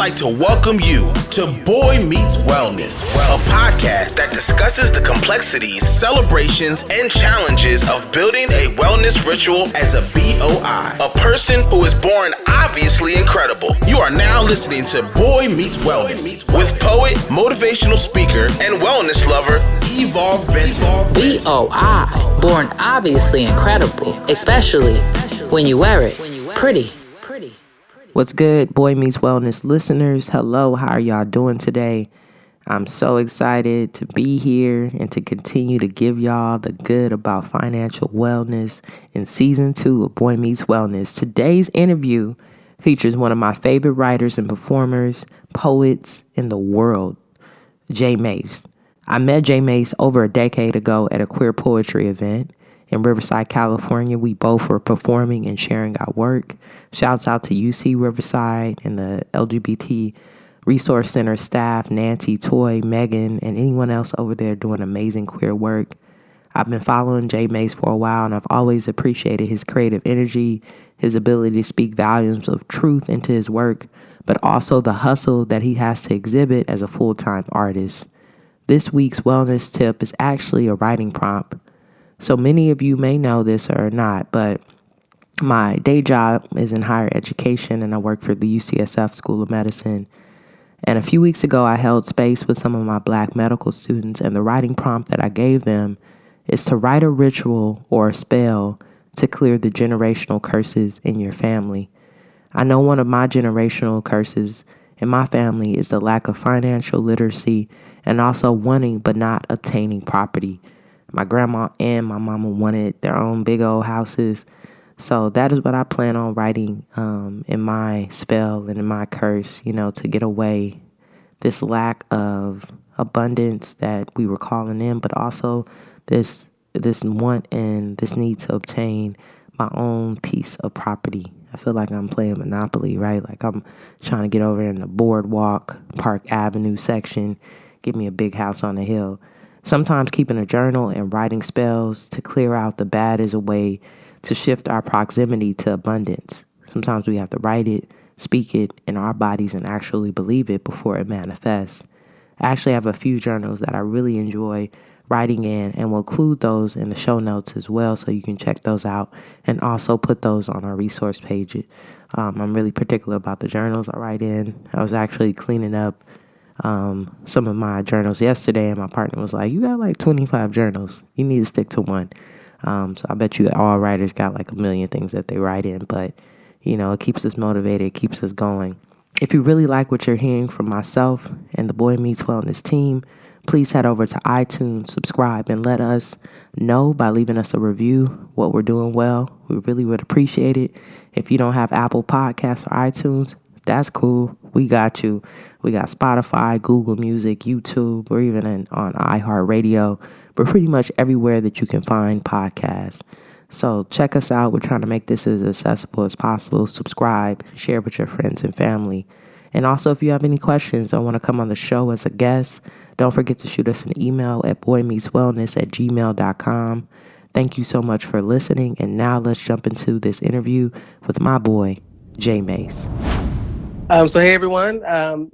like to welcome you to BOI Meets Wellness, a podcast that discusses the complexities, celebrations, and challenges of building a wellness ritual as a BOI, a person who is born obviously incredible. You are now listening to BOI Meets Wellness with poet, motivational speaker, and wellness lover, Evolve Benton. BOI, born obviously incredible, especially when you wear it pretty. What's good, BOI Meets Wellness listeners? Hello, how are y'all doing today? I'm so excited to be here and to continue to give y'all the good about financial wellness in season 2 of BOI Meets Wellness. Today's interview features one of my favorite writers and performers, poets in the world, J Mase. I met J Mase over a decade ago at a queer poetry event in Riverside, California. We both were performing and sharing our work. Shouts out to UC Riverside and the LGBT Resource Center staff, Nancy, Toy, Megan, and anyone else over there doing amazing queer work. I've been following J Mase for a while, and I've always appreciated his creative energy, his ability to speak volumes of truth into his work, but also the hustle that he has to exhibit as a full-time artist. This week's wellness tip is actually a writing prompt. So many of you may know this or not, but my day job is in higher education and I work for the UCSF School of Medicine. And a few weeks ago, I held space with some of my Black medical students, and the writing prompt that I gave them is to write a ritual or a spell to clear the generational curses in your family. I know one of my generational curses in my family is the lack of financial literacy and also wanting but not obtaining property. My grandma and my mama wanted their own big old houses. So that is what I plan on writing in my spell and in my curse, to get away this lack of abundance that we were calling in, but also this want and this need to obtain my own piece of property. I feel like I'm playing Monopoly, right? Like I'm trying to get over in the Boardwalk, Park Avenue section, get me a big house on the hill. Sometimes keeping a journal and writing spells to clear out the bad is a way to shift our proximity to abundance. Sometimes we have to write it, speak it in our bodies, and actually believe it before it manifests. I actually have a few journals that I really enjoy writing in, and will include those in the show notes as well, so you can check those out and also put those on our resource page. I'm really particular about the journals I write in. I was actually cleaning up some of my journals yesterday, and my partner was like, "You got like 25 journals. You need to stick to one." So I bet you all writers got like a million things that they write in, but it keeps us motivated, it keeps us going. If you really like what you're hearing from myself and the BOI Meets Wellness team, please head over to iTunes, subscribe, and let us know by leaving us a review what we're doing well. We really would appreciate it. If you don't have Apple Podcasts or iTunes, that's cool. We got you. We got Spotify, Google Music, YouTube, or even on iHeartRadio. We're pretty much everywhere that you can find podcasts. So check us out. We're trying to make this as accessible as possible. Subscribe, share with your friends and family. And also, if you have any questions or want to come on the show as a guest, don't forget to shoot us an email at boimeetswellness@gmail.com. Thank you so much for listening. And now let's jump into this interview with my boy, J Mase. So hey everyone,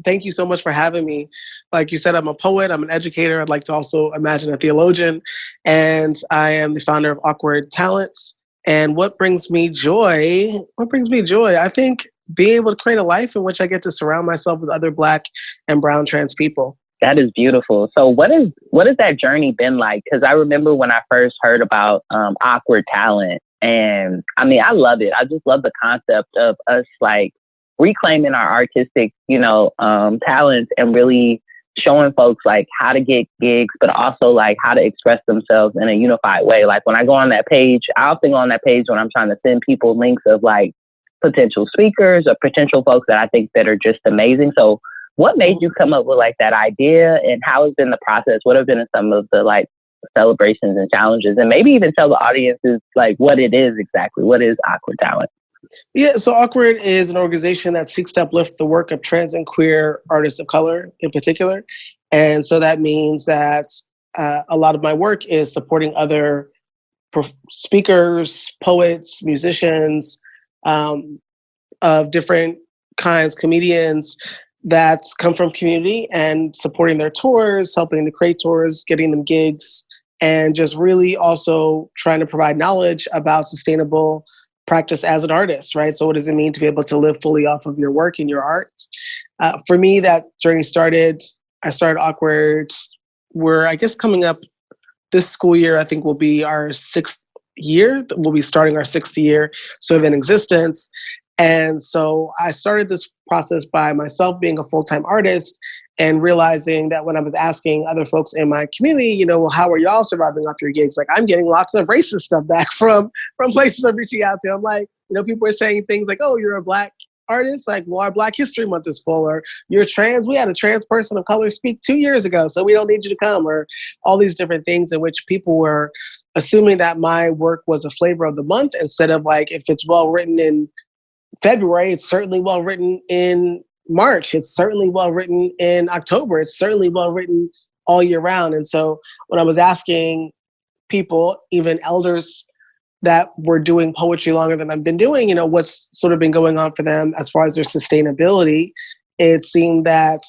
thank you so much for having me. Like you said, I'm a poet, I'm an educator, I'd like to also imagine a theologian, and I am the founder of awQward Talents. And what brings me joy? I think being able to create a life in which I get to surround myself with other Black and brown trans people. That is beautiful. So what has that journey been like? Because I remember when I first heard about awQward Talent, and I mean, I love it. I just love the concept of us like reclaiming our artistic, talents and really showing folks like how to get gigs, but also like how to express themselves in a unified way. Like when I go on that page, I often go on that page when I'm trying to send people links of like potential speakers or potential folks that I think that are just amazing. So what made you come up with like that idea, and how has been the process? What have been some of the like celebrations and challenges, and maybe even tell the audiences like what it is exactly. What is awQward Talent? Yeah, so awQward is an organization that seeks to uplift the work of trans and queer artists of color in particular. And so that means that a lot of my work is supporting other speakers, poets, musicians of different kinds, comedians, that come from community and supporting their tours, helping to create tours, getting them gigs, and just really also trying to provide knowledge about sustainable practice as an artist, right? So what does it mean to be able to live fully off of your work and your art? For me, that journey started, I started awQward. We're, I guess, coming up this school year, I think will be our 6th year. We'll be starting our 6th year sort of in existence. And so I started this process by myself being a full-time artist and realizing that when I was asking other folks in my community, you know, well, how are y'all surviving off your gigs? Like, I'm getting lots of racist stuff back from places I'm reaching out to. I'm like, you know, people are saying things like, oh, you're a Black artist, like, well, our Black History Month is full, or you're trans, we had a trans person of color speak 2 years ago, so we don't need you to come, or all these different things in which people were assuming that my work was a flavor of the month, instead of like, if it's well written in February, it's certainly well written in March, it's certainly well written in October, it's certainly well written all year round. And so when I was asking people, even elders that were doing poetry longer than I've been doing, you know, what's sort of been going on for them as far as their sustainability, it seemed that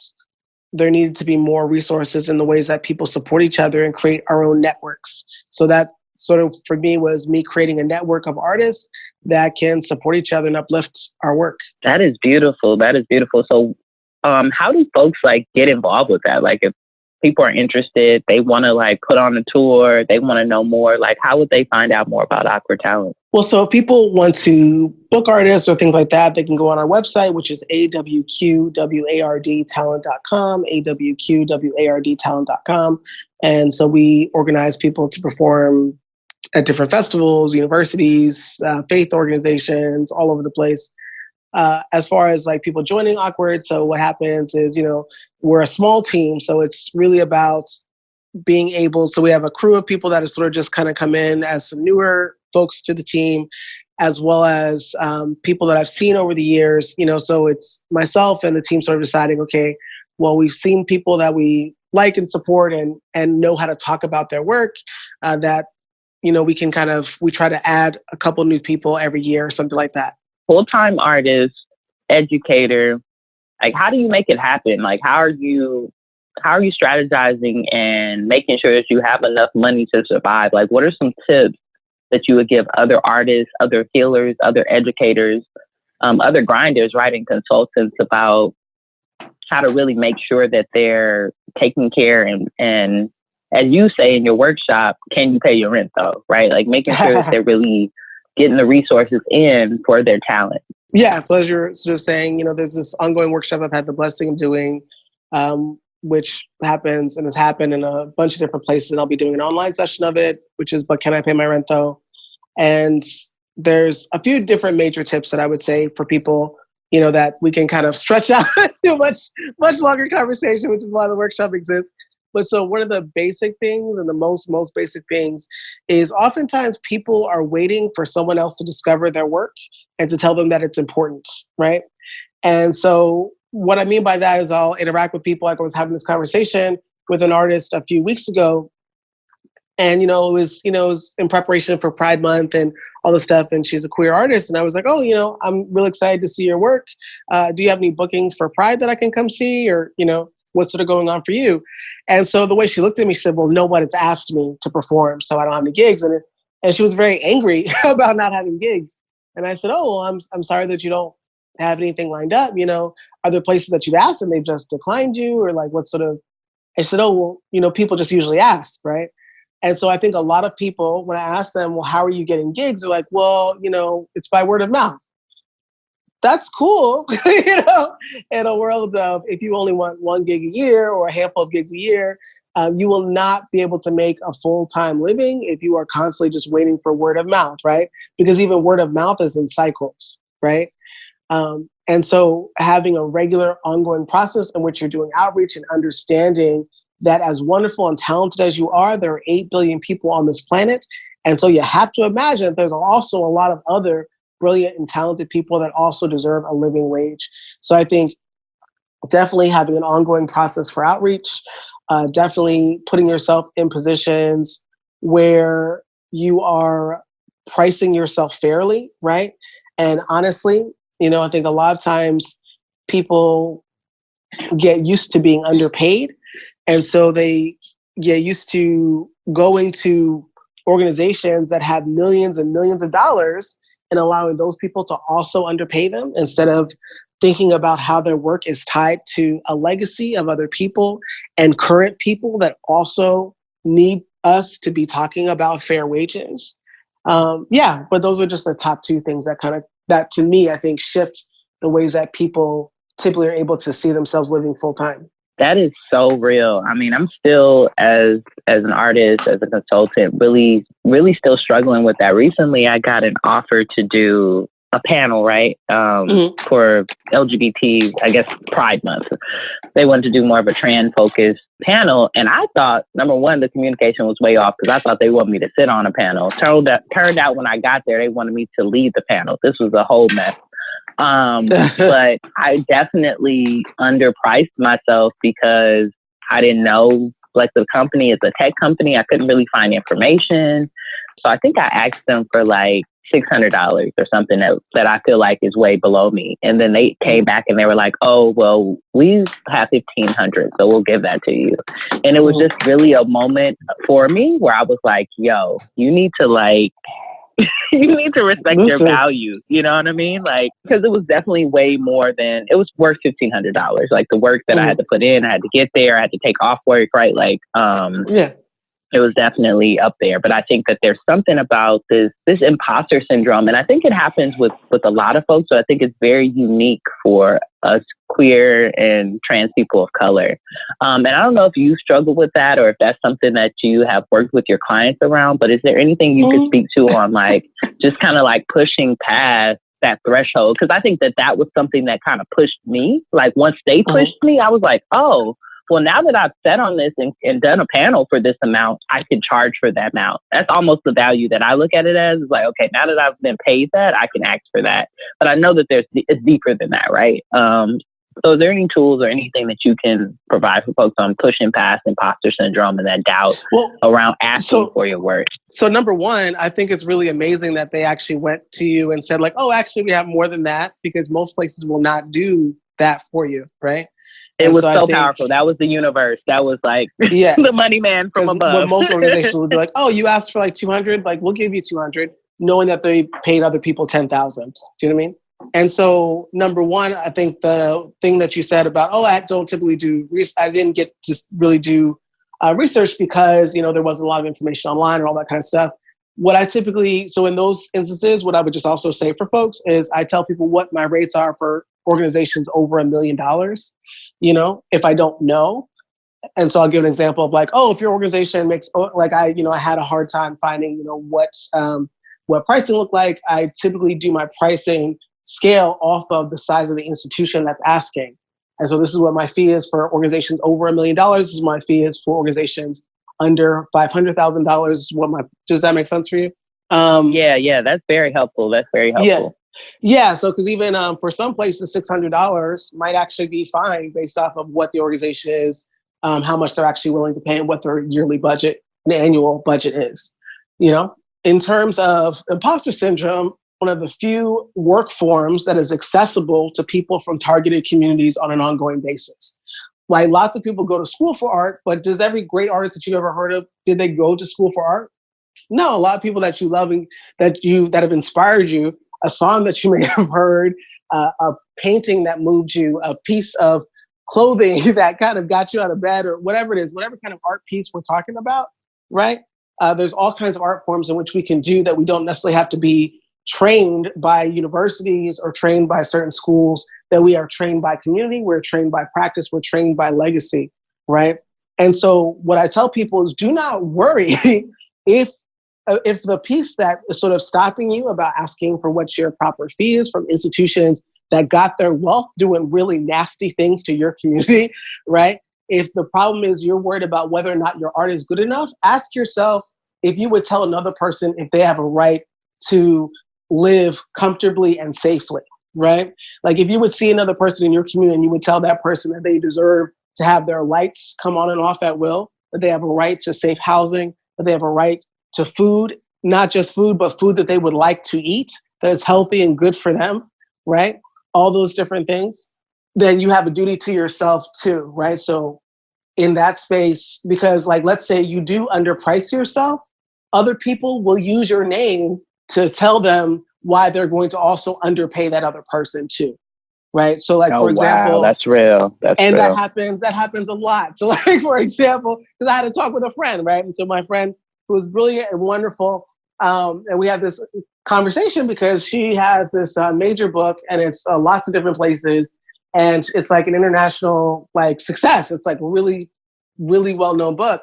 there needed to be more resources in the ways that people support each other and create our own networks. So that sort of, for me, was me creating a network of artists that can support each other and uplift our work. That is beautiful. That is beautiful. So how do folks like get involved with that? Like, if people are interested, they want to like put on a tour, they want to know more, like how would they find out more about awQward Talent? Well, so if people want to book artists or things like that, they can go on our website, which is awQwardtalent.com, awQwardtalent.com. And so we organize people to perform at different festivals, universities, faith organizations, all over the place. As far as like people joining awQward, so what happens is, you know, we're a small team, so it's really about being able, so we have a crew of people that are sort of just kind of come in as some newer folks to the team, as well as people that I've seen over the years, you know, so it's myself and the team sort of deciding, okay, well, we've seen people that we like and support and know how to talk about their work, that, you know, we can kind of, we try to add a couple new people every year or something like that. Full-time artist, educator, like how do you make it happen? Like how are you strategizing and making sure that you have enough money to survive? Like what are some tips that you would give other artists, other healers, other educators, other grinders, writing consultants about how to really make sure that they're taking care and as you say in your workshop, can you pay your rent though, right? Like making sure that they're really getting the resources in for their talent. Yeah, so as you're sort of saying, you know, there's this ongoing workshop I've had the blessing of doing, which happens and has happened in a bunch of different places. And I'll be doing an online session of it, which is, but can I pay my rent though? And there's a few different major tips that I would say for people, you know, that we can kind of stretch out to a much longer conversation, which is why the workshop exists. But so one of the basic things and the most basic things is oftentimes people are waiting for someone else to discover their work and to tell them that it's important, right? And so what I mean by that is I'll interact with people. Like I was having this conversation with an artist a few weeks ago, and it was in preparation for Pride Month and all this stuff. And she's a queer artist, and I was like, oh, I'm really excited to see your work. Do you have any bookings for Pride that I can come see, or what's sort of going on for you? And so the way she looked at me, she said, well, nobody's asked me to perform, so I don't have any gigs. And she was very angry about not having gigs. And I said, oh, well, I'm sorry that you don't have anything lined up. Are there places that you've asked and they've just declined you, or like what sort of? I said, oh, well, people just usually ask, right? And so I think a lot of people, when I ask them, well, how are you getting gigs? They're like, well, it's by word of mouth. That's cool, in a world of if you only want one gig a year or a handful of gigs a year, you will not be able to make a full-time living if you are constantly just waiting for word of mouth, right? Because even word of mouth is in cycles, right? And so having a regular ongoing process in which you're doing outreach and understanding that as wonderful and talented as you are, there are 8 billion people on this planet. And so you have to imagine that there's also a lot of other brilliant and talented people that also deserve a living wage. So I think definitely having an ongoing process for outreach, definitely putting yourself in positions where you are pricing yourself fairly, right? And honestly, I think a lot of times people get used to being underpaid. And so they get used to going to organizations that have millions and millions of dollars and allowing those people to also underpay them instead of thinking about how their work is tied to a legacy of other people and current people that also need us to be talking about fair wages. But those are just the top two things that to me, I think shift the ways that people typically are able to see themselves living full time. That is so real. I mean, I'm still, as an artist, as a consultant, really, really still struggling with that. Recently, I got an offer to do a panel, right, for LGBT, I guess, Pride Month. They wanted to do more of a trans-focused panel. And I thought, number one, the communication was way off because I thought they wanted me to sit on a panel. Turned out when I got there, they wanted me to lead the panel. This was a whole mess. But I definitely underpriced myself because I didn't know, like, the company is a tech company. I couldn't really find information. So I think I asked them for like $600 or something that I feel like is way below me. And then they came back and they were like, oh, well, we have $1,500, so we'll give that to you. And it was just really a moment for me where I was like, yo, you need to you need to respect your value. You know what I mean? Like, because it was definitely way more than, it was worth $1,500. Like the work that I had to put in, I had to get there, I had to take off work, right? Like, it was definitely up there. But I think that there's something about this imposter syndrome. And I think it happens with a lot of folks. So I think it's very unique for us queer and trans people of color. And I don't know if you struggle with that or if that's something that you have worked with your clients around, but is there anything you could speak to on like, just kind of like pushing past that threshold? Because I think that was something that kind of pushed me. Like once they pushed me, I was like, oh, well, now that I've sat on this and done a panel for this amount, I can charge for that amount. That's almost the value that I look at it as. Is like, okay, now that I've been paid that, I can ask for that. But I know that it's deeper than that, right? So is there any tools or anything that you can provide for folks on pushing past imposter syndrome and that doubt around asking for your work? So number one, I think it's really amazing that they actually went to you and said like, oh, actually, we have more than that, because most places will not do that for you, right? It was so powerful. That was the universe. That was like the money man from above. What most organizations would be like, oh, you asked for like 200, like we'll give you 200, knowing that they paid other people 10,000. Do you know what I mean? And so number one, I think the thing that you said about, oh, I don't typically do, I didn't get to really do research because, there wasn't a lot of information online and all that kind of stuff. So in those instances, what I would just also say for folks is I tell people what my rates are for organizations over $1 million, if I don't know. And so I'll give an example of like, oh, if your organization makes, like I had a hard time finding, what pricing looked like. I typically do my pricing scale off of the size of the institution that's asking. And so this is what my fee is for organizations over $1 million. This is my fee is for organizations under $500,000. Does that make sense for you? Yeah, that's very helpful. Yeah. So because even for some places, $600 might actually be fine based off of what the organization is, how much they're actually willing to pay, and what their yearly budget, and annual budget is. In terms of imposter syndrome, one of the few work forms that is accessible to people from targeted communities on an ongoing basis. Like lots of people go to school for art, but does every great artist that you've ever heard of, did they go to school for art? No, a lot of people that you love and that have inspired you, a song that you may have heard, a painting that moved you, a piece of clothing that kind of got you out of bed, or whatever it is, whatever kind of art piece we're talking about, right? There's all kinds of art forms in which we can do that we don't necessarily have to be trained by universities or trained by certain schools, that we are trained by community, we're trained by practice, we're trained by legacy, right? And so what I tell people is do not worry if the piece that is sort of stopping you about asking for what your proper fee is from institutions that got their wealth doing really nasty things to your community, right? If the problem is you're worried about whether or not your art is good enough, ask yourself if you would tell another person if they have a right to live comfortably and safely, right? Like if you would see another person in your community and you would tell that person that they deserve to have their lights come on and off at will, that they have a right to safe housing, that they have a right to food, not just food, but food that they would like to eat, that is healthy and good for them, right? All those different things. then you have a duty to yourself too, right? So in that space, because like, let's say you do underprice yourself, other people will use your name to tell them why they're going to also underpay that other person too. Right. So like, for example, wow, that's real. That's and real. that happens a lot. So like, for example, because I had to talk with a friend, right? And so my friend, who was brilliant and wonderful, and we had this conversation because she has this major book, and it's lots of different places, and it's like an international like success. It's like a really, really well-known book.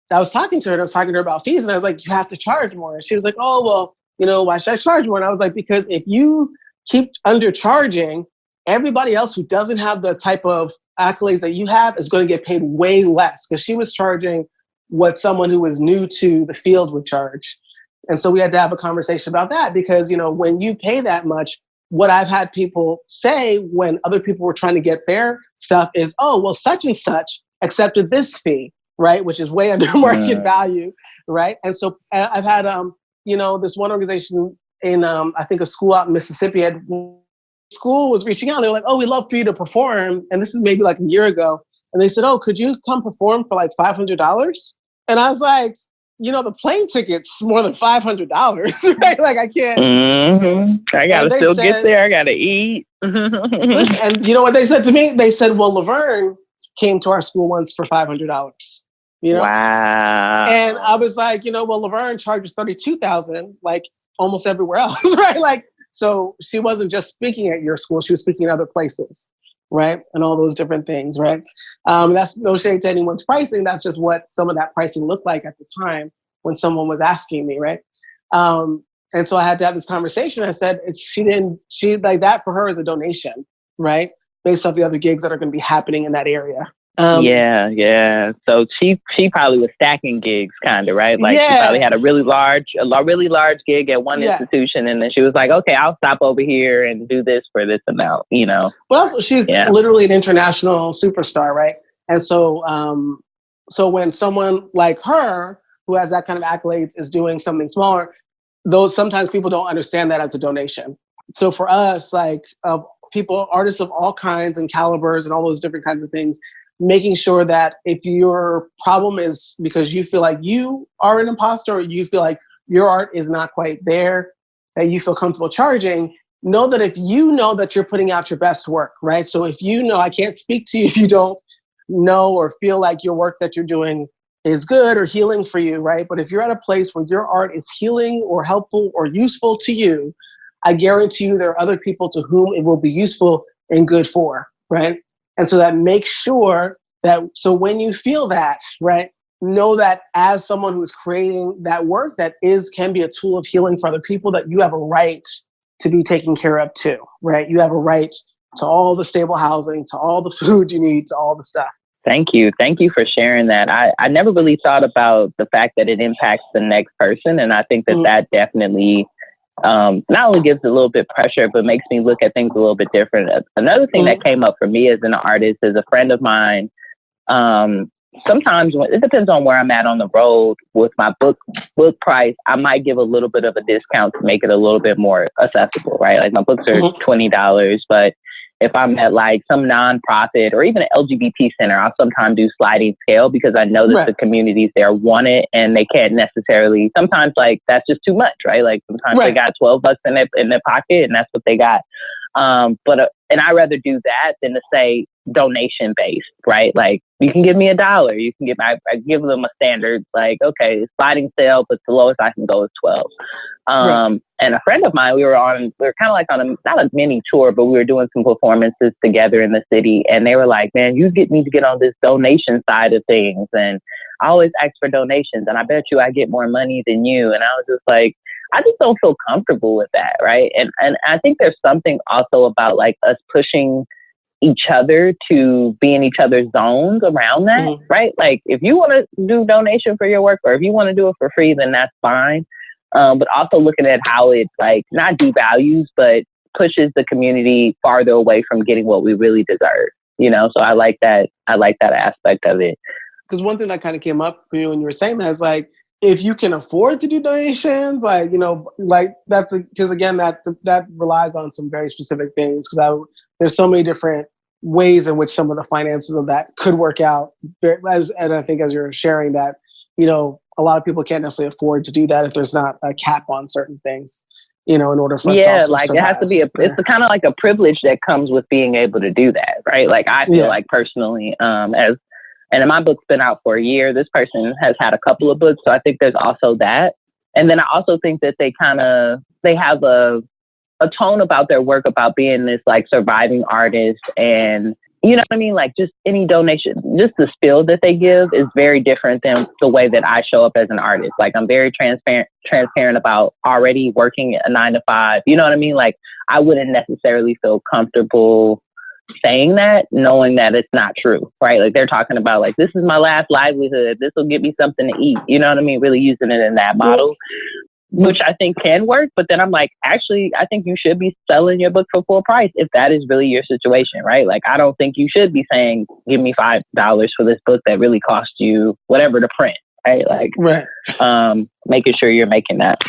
I was talking to her, and I was talking to her about fees, and I was like, you have to charge more. And she was like, oh, well, you know, why should I charge more? And I was like, because if you keep undercharging, everybody else who doesn't have the type of accolades that you have is going to get paid way less, because she was charging what someone who was new to the field would charge. And so we had to have a conversation about that, because, you know, when you pay that much, what I've had people say when other people were trying to get their stuff is, oh, well, such and such accepted this fee, right? Which is way under market value, right? And so I've had, you know, this one organization in, I think a school out in Mississippi had school was reaching out. They're like, oh, we'd love for you to perform. And this is maybe like a year ago. And they said, oh, could you come perform for like $500? And I was like, you know, the plane ticket's more than $500, right? Like I can't. Mm-hmm. I got to still get there. I got to eat. Listen, and you know what they said to me? They said, well, Laverne came to our school once for $500. You know? Wow. And I was like, you know, well, Laverne charges $32,000, like almost everywhere else, right? Like, so she wasn't just speaking at your school, she was speaking at other places, right? And all those different things, right? That's no shade to anyone's pricing. That's just what some of that pricing looked like at the time when someone was asking me, right? And so I had to have this conversation. I said, she like that for her is a donation, right? Based off the other gigs that are going to be happening in that area. Yeah. So she probably was stacking gigs, kind of, right? Like she probably had a really large gig at one institution, and then she was like, "Okay, I'll stop over here and do this for this amount," you know. But also, she's literally an international superstar, right? And so, so when someone like her, who has that kind of accolades, is doing something smaller, those sometimes people don't understand that as a donation. So for us, like people, artists of all kinds and calibers, and all those different kinds of things, making sure that if your problem is because you feel like you are an imposter, or you feel like your art is not quite there, that you feel comfortable charging, know that if you know that you're putting out your best work, right? So if you know, I can't speak to you if you don't know or feel like your work that you're doing is good or healing for you, right? But if you're at a place where your art is healing or helpful or useful to you, I guarantee you there are other people to whom it will be useful and good for, right? And so that makes sure that, so when you feel that, right, know that as someone who's creating that work that can be a tool of healing for other people, that you have a right to be taken care of too, right? You have a right to all the stable housing, to all the food you need, to all the stuff. Thank you. Thank you for sharing that. I never really thought about the fact that it impacts the next person. And I think that definitely not only gives a little bit pressure, but makes me look at things a little bit different. Another thing that came up for me as an artist is a friend of mine. Sometimes it depends on where I'm at on the road with my book price. I might give a little bit of a discount to make it a little bit more accessible, right? Like my books are $20, but if I'm at like some nonprofit or even an LGBT center, I'll sometimes do sliding scale because I know that the communities there want it and they can't necessarily, sometimes like that's just too much, right? Like sometimes they got $12 in their pocket and that's what they got. And I'd rather do that than to say donation based, right? Like you can give me $1. You can I give them a standard, like, okay, sliding scale, but the lowest I can go is 12. And a friend of mine, we were kind of like on not a mini tour, but we were doing some performances together in the city. And they were like, man, you need to get on this donation side of things. And I always ask for donations and I bet you I get more money than you. And I was just like, I just don't feel comfortable with that, right? And I think there's something also about like us pushing each other to be in each other's zones around that, right? Like if you want to do donation for your work or if you want to do it for free, then that's fine. But also looking at how it like not devalues, but pushes the community farther away from getting what we really deserve, you know? So I like that aspect of it. Because one thing that kind of came up for you when you were saying that is like, if you can afford to do donations, like, you know, like that's because again, that relies on some very specific things. Because there's so many different ways in which some of the finances of that could work out. And I think as you're sharing that, a lot of people can't necessarily afford to do that if there's not a cap on certain things, in order for us to also like survive. it has to be it's kind of like a privilege that comes with being able to do that, right? Like I feel like personally, and my book's been out for a year. This person has had a couple of books, so I think there's also that. And then I also think that they have a tone about their work about being this like surviving artist, and you know what I mean? Like just any donation, just the spill that they give is very different than the way that I show up as an artist. Like I'm very transparent about already working a 9 to 5. You know what I mean? Like I wouldn't necessarily feel comfortable saying that, knowing that it's not true, right? Like they're talking about like, this is my last livelihood. This will get me something to eat. You know what I mean? Really using it in that model, which I think can work. But then I'm like, actually, I think you should be selling your book for full price if that is really your situation, right? Like, I don't think you should be saying, give me $5 for this book that really cost you whatever to print, right? Like, making sure you're making that.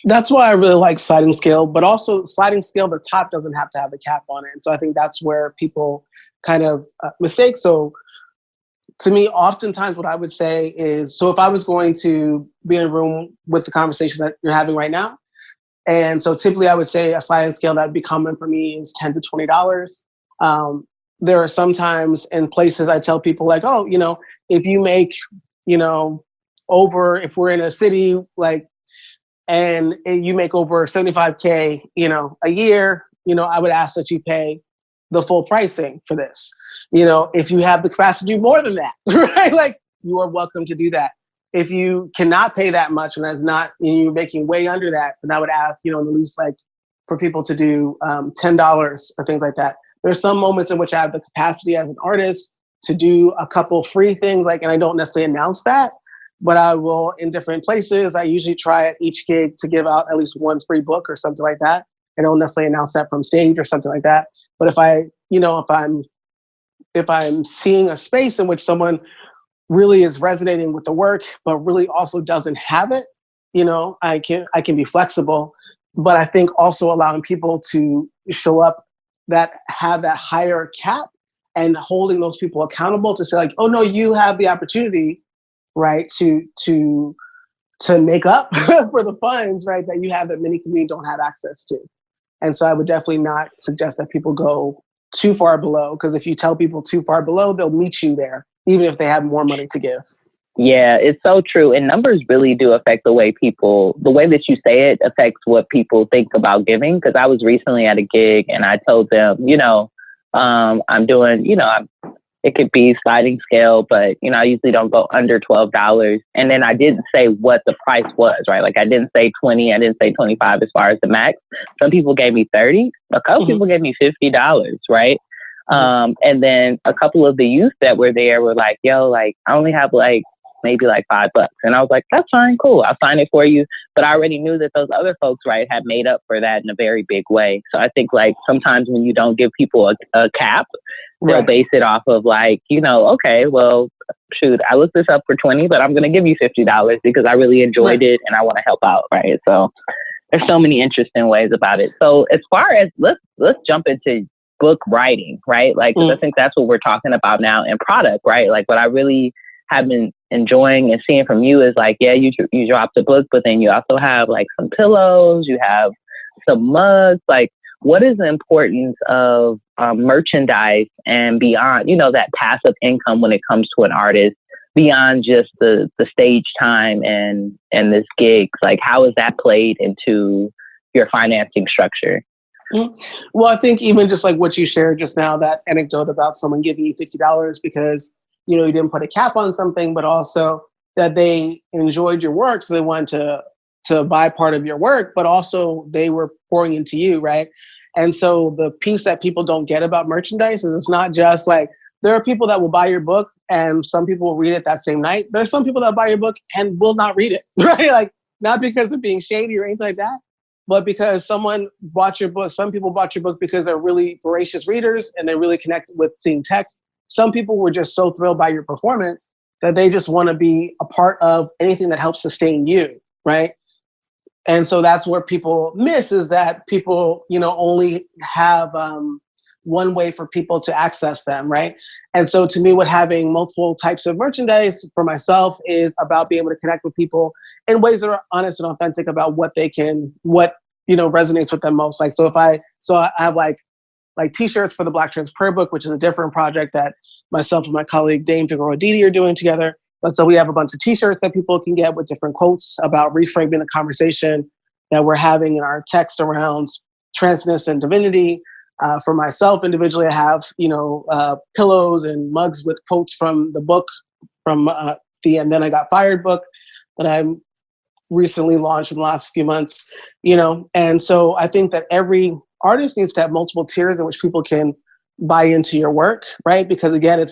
That's why I really like sliding scale, but also sliding scale, the top doesn't have to have a cap on it. And so I think that's where people kind of mistake. So to me, oftentimes what I would say is, so if I was going to be in a room with the conversation that you're having right now, and so typically I would say a sliding scale that would be common for me is $10 to $20. There are sometimes in places I tell people like, oh, if you make, if we're in a city, like, and you make over $75K, a year, I would ask that you pay the full pricing for this. If you have the capacity to do more than that, right? Like you are welcome to do that. If you cannot pay that much and that's not, you're making way under that, then I would ask, in the least like for people to do $10 or things like that. There's some moments in which I have the capacity as an artist to do a couple free things, like, and I don't necessarily announce that, but I will in different places. I usually try at each gig to give out at least one free book or something like that. I don't necessarily announce that from stage or something like that. But if I'm seeing a space in which someone really is resonating with the work, but really also doesn't have it, I can be flexible. But I think also allowing people to show up that have that higher cap and holding those people accountable to say like, oh no, you have the opportunity, right, to make up for the funds, right, that you have that many communities don't have access to. And so I would definitely not suggest that people go too far below, because if you tell people too far below, they'll meet you there, even if they have more money to give. Yeah, it's so true. And numbers really do affect the way that you say it affects what people think about giving. Because I was recently at a gig and I told them, I'm doing, it could be sliding scale, but, I usually don't go under $12. And then I didn't say what the price was, right? Like I didn't say 20, I didn't say 25 as far as the max. Some people gave me 30, a couple people gave me $50, right? And then a couple of the youth that were there were like, yo, like I only have like maybe like $5. And I was like, that's fine, cool, I'll sign it for you. But I already knew that those other folks, right, had made up for that in a very big way. So I think like sometimes when you don't give people a cap, they'll base it off of like, okay, well, shoot, I looked this up for 20, but I'm going to give you $50 because I really enjoyed it and I want to help out, right? So there's so many interesting ways about it. So as far as, let's jump into book writing, right? Like, 'cause I think that's what we're talking about now in product, right? Like what I really have been enjoying and seeing from you is like, yeah, you dropped a book, but then you also have like some pillows, you have some mugs. Like, what is the importance of merchandise and beyond, that passive income when it comes to an artist beyond just the stage time and this gigs? Like, how is that played into your financing structure? Well, I think even just like what you shared just now, that anecdote about someone giving you $50 because you didn't put a cap on something, but also that they enjoyed your work, so they wanted to buy part of your work, but also they were pouring into you, right? And so the piece that people don't get about merchandise is it's not just like, there are people that will buy your book and some people will read it that same night. There's some people that buy your book and will not read it, right? Like, not because of being shady or anything like that, but because someone bought your book. Some people bought your book because they're really voracious readers and they really connect with seeing text. Some people were just so thrilled by your performance that they just want to be a part of anything that helps sustain you, right? And so that's where people miss, is that people, only have one way for people to access them, right? And so to me, what having multiple types of merchandise for myself is about being able to connect with people in ways that are honest and authentic about what resonates with them most. Like, I have like t-shirts for the Black Transqueer book, which is a different project that myself and my colleague Dame Aditi are doing together. But so we have a bunch of t-shirts that people can get with different quotes about reframing the conversation that we're having in our text around transness and divinity. For myself individually, I have, pillows and mugs with quotes from the book, from the And Then I Got Fired book that I recently launched in the last few months, And so I think that every artist needs to have multiple tiers in which people can buy into your work, right? Because again,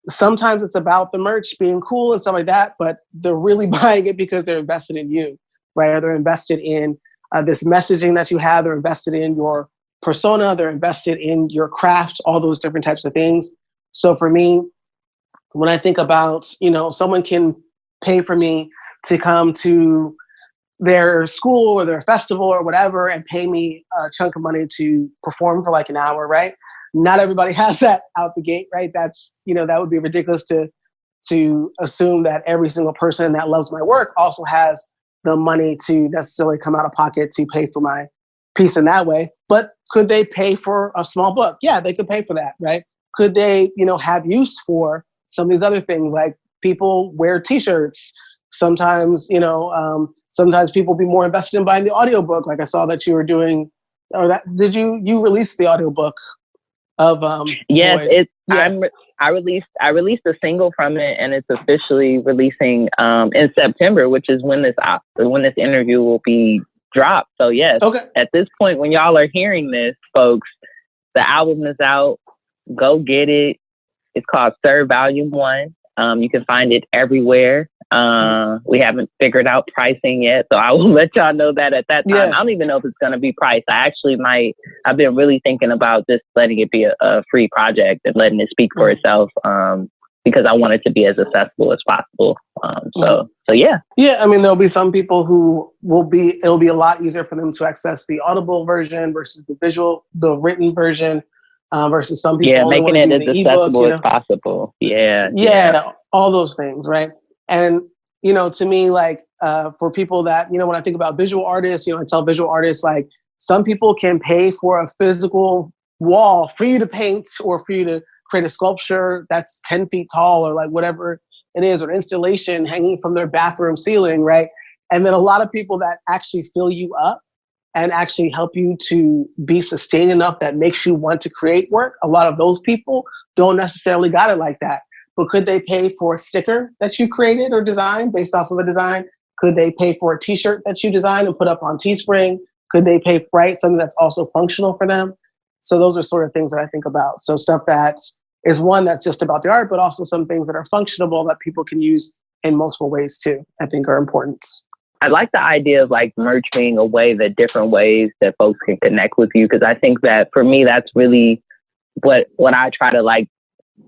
sometimes it's about the merch being cool and stuff like that, but they're really buying it because they're invested in you, right? Or they're invested in this messaging that you have. They're invested in your persona. They're invested in your craft, all those different types of things. So for me, when I think about, someone can pay for me to come to their school or their festival or whatever and pay me a chunk of money to perform for like an hour, right? Not everybody has that out the gate, right? That's, that would be ridiculous to assume that every single person that loves my work also has the money to necessarily come out of pocket to pay for my piece in that way. But could they pay for a small book? Yeah, they could pay for that, right? Could they, have use for some of these other things? Like people wear t-shirts. Sometimes, sometimes people be more invested in buying the audiobook. Like I saw that you were doing, you released the audiobook of yes, Boy. Yeah. I released a single from it, and it's officially releasing in September, which is when this interview will be dropped. So yes, okay. At this point, when y'all are hearing this, folks, the album is out. Go get it. It's called Sir Volume 1. You can find it everywhere. We haven't figured out pricing yet, so I will let y'all know that at that time. Yeah. I don't even know if it's going to be priced. I've been really thinking about just letting it be a free project and letting it speak for itself, because I want it to be as accessible as possible. So yeah. Yeah, I mean, there'll be some people who it'll be a lot easier for them to access the audible version versus the written version. Versus some people. Yeah, making it as accessible as possible. Yeah. All those things, right? And, to me, like, for people that, when I think about visual artists, I tell visual artists, like, some people can pay for a physical wall for you to paint or for you to create a sculpture that's 10 feet tall or like whatever it is, or installation hanging from their bathroom ceiling, right? And then a lot of people that actually fill you up and actually help you to be sustained enough that makes you want to create work. A lot of those people don't necessarily got it like that. But could they pay for a sticker that you created or designed based off of a design? Could they pay for a t-shirt that you designed and put up on Teespring? Could they pay for something that's also functional for them? So those are sort of things that I think about. So stuff that is one that's just about the art, but also some things that are functional that people can use in multiple ways too, I think are important. I like the idea of like merch being a way that different ways that folks can connect with you. Cause I think that for me, that's really what I try to like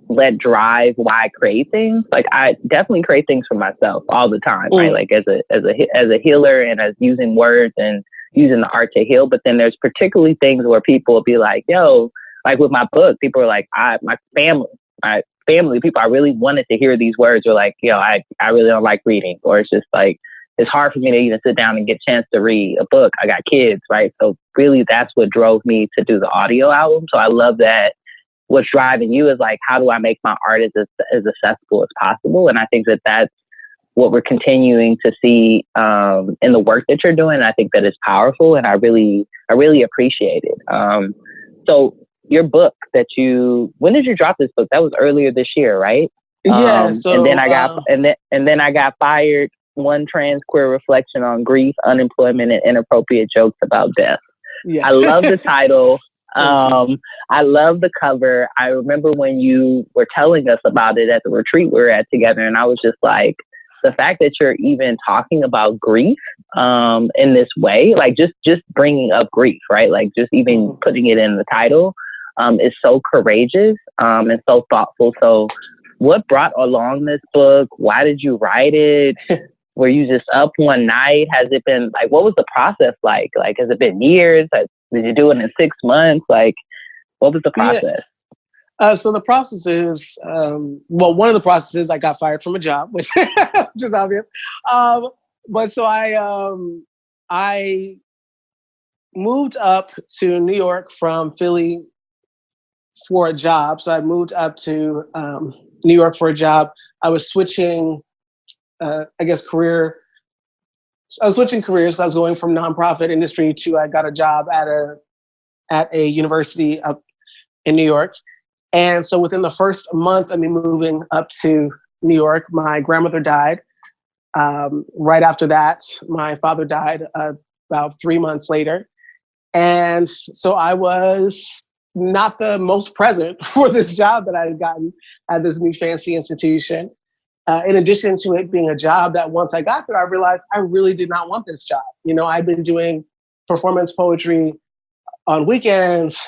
let drive why I create things. Like I definitely create things for myself all the time, right? Like as a healer and as using words and using the art to heal. But then there's particularly things where people will be like, yo, like with my book, people are like, my family people, I really wanted to hear these words, or like, yo, I really don't like reading, or it's just like, it's hard for me to even sit down and get a chance to read a book. I got kids, right? So really that's what drove me to do the audio album. So I love that what's driving you is like, how do I make my art as accessible as possible? And I think that that's what we're continuing to see in the work that you're doing. I think that is powerful, and I really appreciate it. So your book when did you drop this book? That was earlier this year, right? Yeah. So and then I got fired. One Transqueer reflection on grief, unemployment, and inappropriate jokes about death. Yeah. I love the title. I love the cover. I remember when you were telling us about it at the retreat we were at together, and I was just like, the fact that you're even talking about grief in this way, like just bringing up grief, right? Like just even putting it in the title is so courageous and so thoughtful. So what brought along this book? Why did you write it? Were you just up one night? Has it been like, what was the process like? Like, has it been years? Did you do it in 6 months? Like, What was the process? So the process is, one of the processes I got fired from a job, which is obvious. But so I moved up to New York from Philly for a job. So I moved up to New York for a job. I was switching, career. I was switching careers. So I was going from nonprofit industry to I got a job at a university up in New York. And so within the first month of me moving up to New York, my grandmother died. Right after that, my father died about 3 months later. And so I was not the most present for this job that I had gotten at this new fancy institution. In addition to it being a job that once I got there, I realized I really did not want this job. You know, I'd been doing performance poetry on weekends,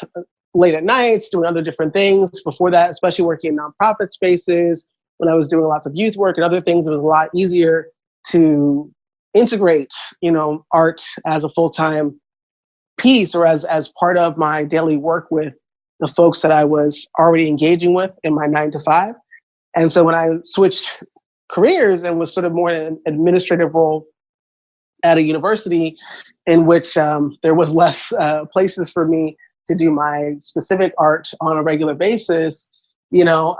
late at nights, doing other different things. Before that, especially working in nonprofit spaces, when I was doing lots of youth work and other things, it was a lot easier to integrate, you know, art as a full-time piece or as part of my daily work with the folks that I was already engaging with in my 9 to 5. And so when I switched careers and was sort of more in an administrative role at a university in which there was less places for me to do my specific art on a regular basis, you know,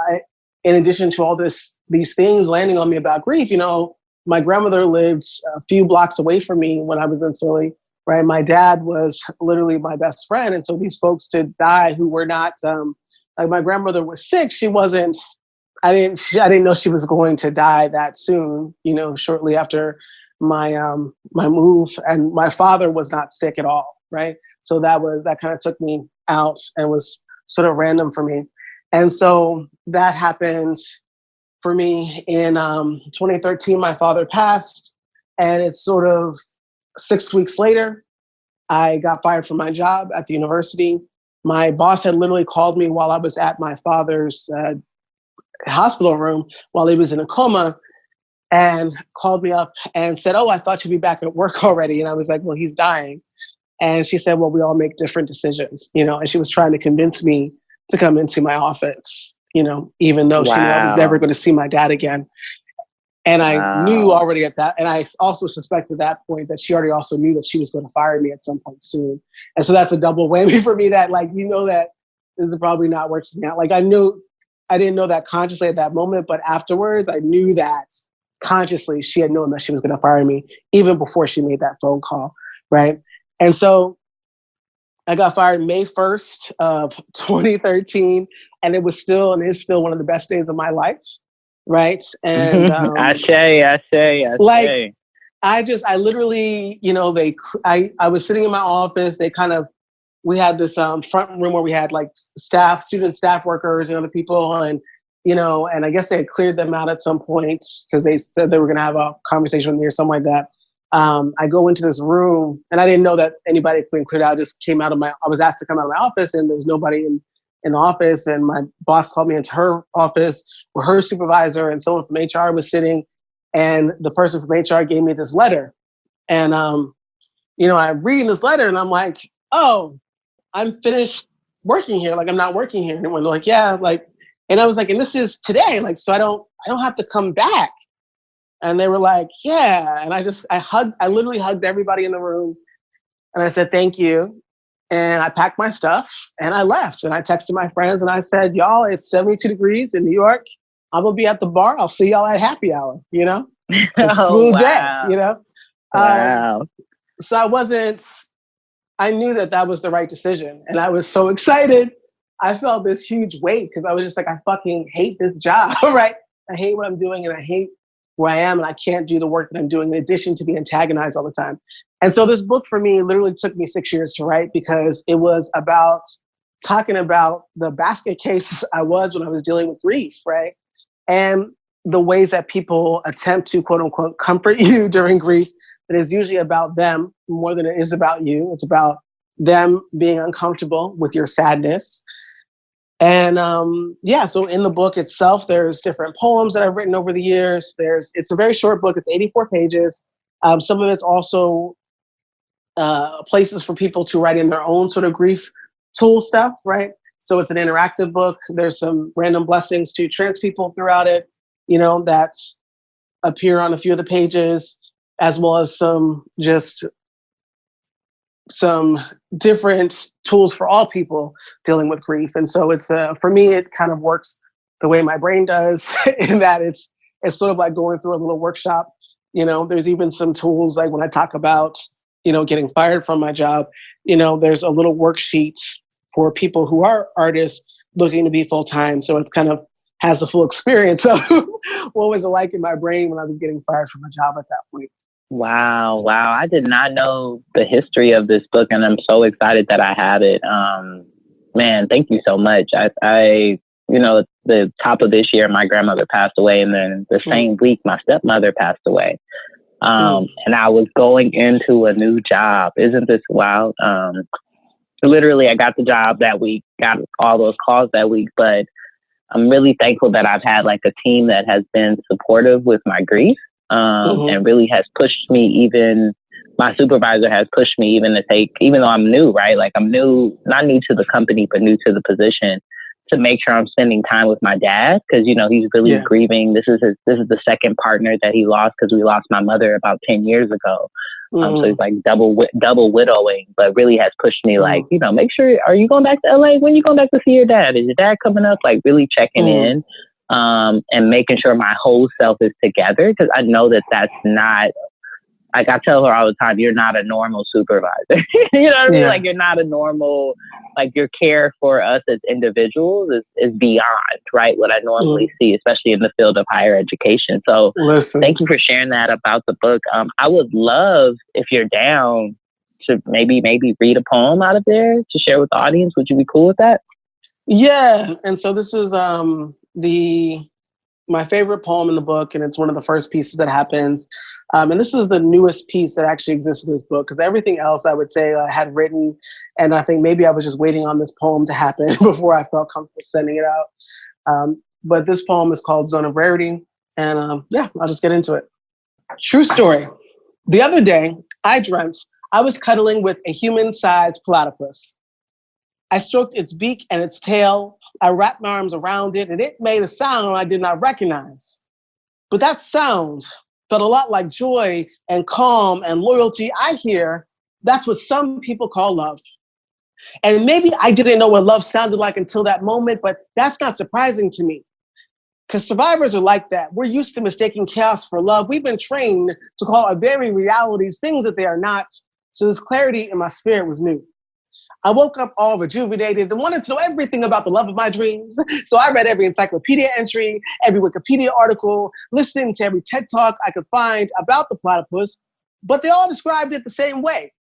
in addition to all these things landing on me about grief, you know, my grandmother lived a few blocks away from me when I was in Philly, right? My dad was literally my best friend. And so these folks to die who were not, like my grandmother was sick. She wasn't, I didn't know she was going to die that soon, you know, shortly after my move. And my father was not sick at all, right? So that kind of took me out and was sort of random for me. And so that happened for me in 2013. My father passed, and it's sort of 6 weeks later, I got fired from my job at the university. My boss had literally called me while I was at my father's hospital room while he was in a coma, and called me up and said, "Oh, I thought you'd be back at work already." And I was like, "Well, he's dying." And she said, "Well, we all make different decisions," you know, and she was trying to convince me to come into my office, you know, even though she knew I was never going to see my dad again. And I knew already at that, and I also suspected at that point that she already also knew that she was going to fire me at some point soon. And so that's a double whammy for me that, like, you know, that this is probably not working out. Like I didn't know that consciously at that moment, but afterwards I knew that consciously she had known that she was going to fire me even before she made that phone call, right? And so I got fired May 1st of 2013, and it was still and is still one of the best days of my life, right? And I say. Like I literally, you know, I was sitting in my office. We had this front room where we had like student staff workers and other people, and you know, and I guess they had cleared them out at some point because they said they were going to have a conversation with me or something like that. I go into this room, and I didn't know that anybody had been cleared out. I just came out of I was asked to come out of my office, and there was nobody in the office. And my boss called me into her office where her supervisor and someone from HR was sitting. And the person from HR gave me this letter. And, you know, I'm reading this letter and I'm like, oh, I'm finished working here. Like, I'm not working here anymore. They're like, yeah, like, and I was like, and this is today. Like, so I don't have to come back. And they were like, yeah. And I literally hugged everybody in the room. And I said, thank you. And I packed my stuff and I left. And I texted my friends and I said, y'all, it's 72 degrees in New York. I'm going to be at the bar. I'll see y'all at happy hour, you know? It's a smooth day, you know? Wow. So I knew that was the right decision. And I was so excited. I felt this huge weight because I was just like, I fucking hate this job, right? I hate what I'm doing and I hate where I am and I can't do the work that I'm doing in addition to being antagonized all the time. And so this book for me literally took me 6 years to write because it was about talking about the basket case I was when I was dealing with grief, right? And the ways that people attempt to, quote unquote, comfort you during grief. It is usually about them more than it is about you. It's about them being uncomfortable with your sadness. And so in the book itself, there's different poems that I've written over the years. It's a very short book. It's 84 pages. Some of it's also places for people to write in their own sort of grief tool stuff, right? So it's an interactive book. There's some random blessings to trans people throughout it, that appear on a few of the pages, as well as some different tools for all people dealing with grief. And so it's for me, it kind of works the way my brain does, in that it's sort of like going through a little workshop. There's even some tools, like when I talk about getting fired from my job, there's a little worksheet for people who are artists looking to be full-time. So it kind of has the full experience of what was it like in my brain when I was getting fired from a job at that point. Wow. I did not know the history of this book, and I'm so excited that I have it. Man, thank you so much. I the top of this year, my grandmother passed away, and then the same week, my stepmother passed away. And I was going into a new job. Isn't this wild? Literally, I got the job that week, got all those calls that week, but I'm really thankful that I've had like a team that has been supportive with my grief, and really has pushed me. Even my supervisor has pushed me even to take, even though I'm new, right? Like I'm new, not new to the company, but new to the position, to make sure I'm spending time with my dad, because he's really grieving. This is the second partner that he lost, because we lost my mother about 10 years ago. So he's like double widowing, but really has pushed me like, make sure, are you going back to LA? When you going back to see your dad? Is your dad coming up? Like really checking in, and making sure my whole self is together, because I know that that's not, like I tell her all the time, you're not a normal supervisor. You know what I mean? Like you're not a normal, like your care for us as individuals is beyond, right, what I normally see, especially in the field of higher education. So thank you for sharing that about the book. I would love, if you're down, to maybe read a poem out of there to share with the audience. Would you be cool with that? Yeah. And so this is my favorite poem in the book, and it's one of the first pieces that happens. And this is the newest piece that actually exists in this book, because everything else I would say I had written, and I think maybe I was just waiting on this poem to happen before I felt comfortable sending it out. But this poem is called Zone of Rarity, and I'll just get into it. True story. The other day, I dreamt I was cuddling with a human-sized platypus. I stroked its beak and its tail. I wrapped my arms around it, and it made a sound I did not recognize. But that sound felt a lot like joy and calm and loyalty. I hear that's what some people call love. And maybe I didn't know what love sounded like until that moment, but that's not surprising to me, because survivors are like that. We're used to mistaking chaos for love. We've been trained to call our very realities things that they are not. So this clarity in my spirit was new. I woke up all rejuvenated and wanted to know everything about the love of my dreams. So I read every encyclopedia entry, every Wikipedia article, listening to every TED Talk I could find about the platypus, but they all described it the same way.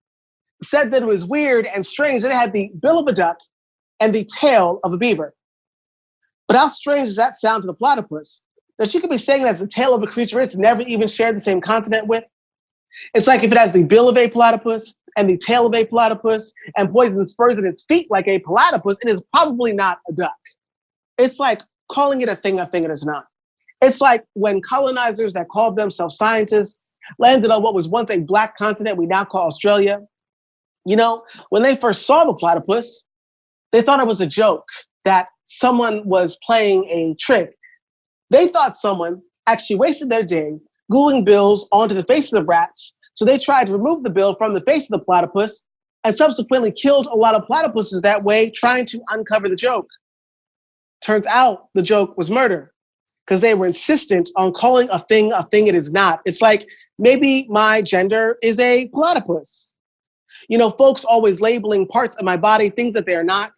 Said that it was weird and strange that it had the bill of a duck and the tail of a beaver. But how strange does that sound to the platypus? That she could be saying it as the tail of a creature it's never even shared the same continent with? It's like if it has the bill of a platypus and the tail of a platypus and poison spurs in its feet like a platypus, it is probably not a duck. It's like calling it a thing it is not. It's like when colonizers that called themselves scientists landed on what was once a black continent we now call Australia. When they first saw the platypus, they thought it was a joke, that someone was playing a trick. They thought someone actually wasted their day gluing bills onto the faces of rats. So they tried to remove the bill from the face of the platypus and subsequently killed a lot of platypuses that way, trying to uncover the joke. Turns out the joke was murder, because they were insistent on calling a thing it is not. It's like, maybe my gender is a platypus. Folks always labeling parts of my body things that they are not.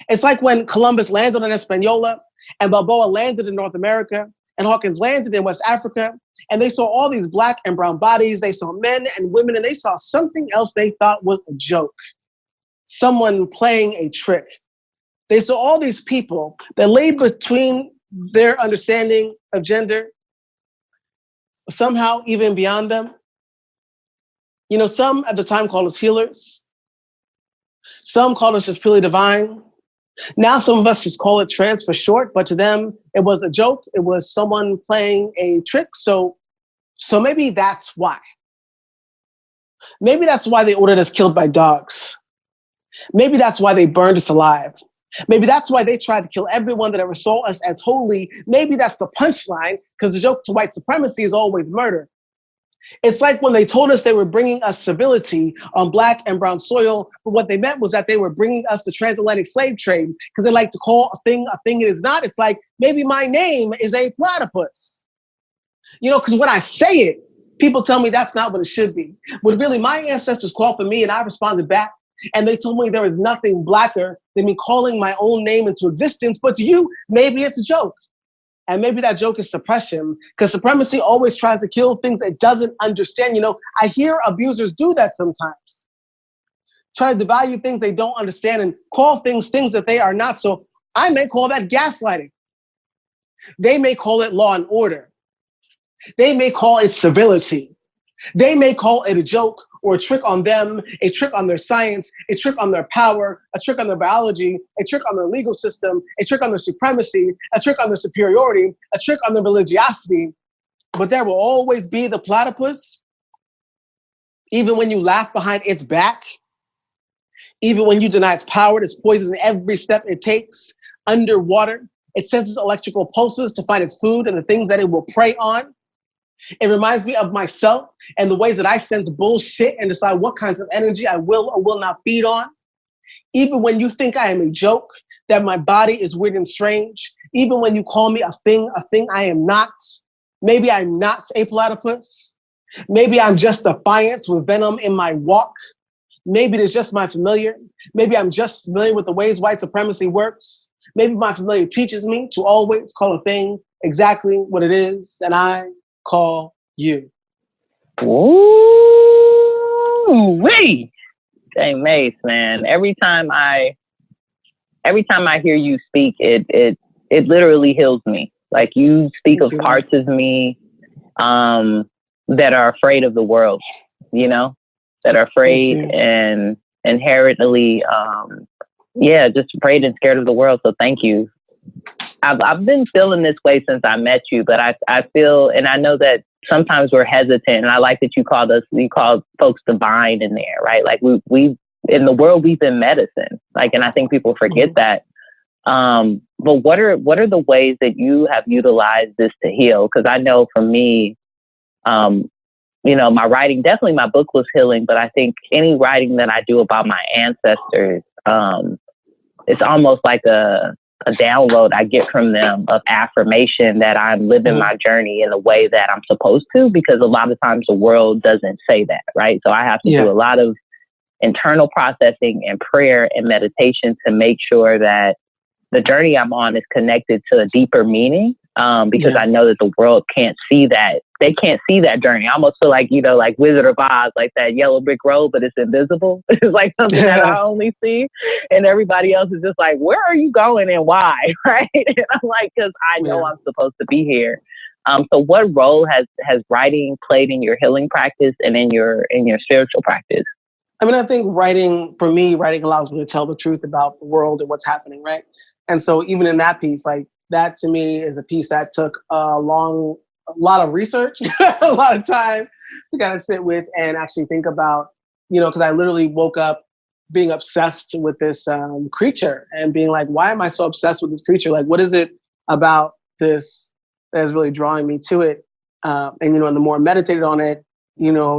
It's like when Columbus landed on Hispaniola and Balboa landed in North America and Hawkins landed in West Africa, and they saw all these black and brown bodies. They saw men and women, and they saw something else they thought was a joke. Someone playing a trick. They saw all these people that lay between their understanding of gender, somehow even beyond them. Some at the time called us healers. Some called us just purely divine. Now some of us just call it trans for short, but to them, it was a joke. It was someone playing a trick. So maybe that's why. Maybe that's why they ordered us killed by dogs. Maybe that's why they burned us alive. Maybe that's why they tried to kill everyone that ever saw us as holy. Maybe that's the punchline, because the joke to white supremacy is always murder. It's like when they told us they were bringing us civility on Black and brown soil, but what they meant was that they were bringing us the transatlantic slave trade, because they like to call a thing it is not. It's like, maybe my name is a platypus. You know, because when I say it, people tell me that's not what it should be. But really, my ancestors called for me and I responded back. And they told me there was nothing Blacker than me calling my own name into existence. But to you, maybe it's a joke. And maybe that joke is suppression, because supremacy always tries to kill things it doesn't understand. You know, I hear abusers do that sometimes. Try to devalue things they don't understand and call things that they are not. So I may call that gaslighting. They may call it law and order. They may call it civility. They may call it a joke or a trick on them, a trick on their science, a trick on their power, a trick on their biology, a trick on their legal system, a trick on their supremacy, a trick on their superiority, a trick on their religiosity. But there will always be the platypus, even when you laugh behind its back, even when you deny its power, its poison every step it takes. Underwater, it senses electrical pulses to find its food and the things that it will prey on. It reminds me of myself and the ways that I sense bullshit and decide what kinds of energy I will or will not feed on. Even when you think I am a joke, that my body is weird and strange. Even when you call me a thing I am not. Maybe I'm not a platypus. Maybe I'm just defiant with venom in my walk. Maybe it's just my familiar. Maybe I'm just familiar with the ways white supremacy works. Maybe my familiar teaches me to always call a thing exactly what it is, and I call you. Ooh-wee. J Mase, man. Every time I hear you speak, it literally heals me. Like, you speak of parts of me that are afraid of the world, you know, that are afraid and inherently, just afraid and scared of the world. So thank you. I've been feeling this way since I met you, but I feel, and I know that sometimes we're hesitant, and I like that you called folks divine in there, right? Like we in the world, we've been medicine, like, and I think people forget that. But what are the ways that you have utilized this to heal? Because I know for me, my writing, definitely my book was healing, but I think any writing that I do about my ancestors, it's almost like a download I get from them of affirmation that I'm living my journey in the way that I'm supposed to, because a lot of times the world doesn't say that, right? So I have to do a lot of internal processing and prayer and meditation to make sure that the journey I'm on is connected to a deeper meaning, because I know that the world can't see that. They can't see that journey. I almost feel like, like Wizard of Oz, like that yellow brick road, but it's invisible. It's like something that I only see. And everybody else is just like, where are you going and why? Right? And I'm like, because I know I'm supposed to be here. So what role has writing played in your healing practice and in your spiritual practice? I mean, I think writing allows me to tell the truth about the world and what's happening, right? And so even in that piece, like, that to me is a piece that took a lot of research, a lot of time to kind of sit with and actually think about, because I literally woke up being obsessed with this creature and being like, why am I so obsessed with this creature? Like, what is it about this that is really drawing me to it? And the more I meditated on it,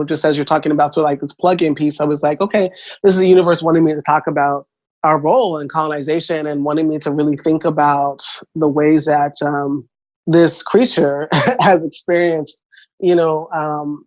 just as you're talking about, so like this plug-in piece, I was like, okay, this is the universe wanting me to talk about our role in colonization and wanting me to really think about the ways that this creature has experienced,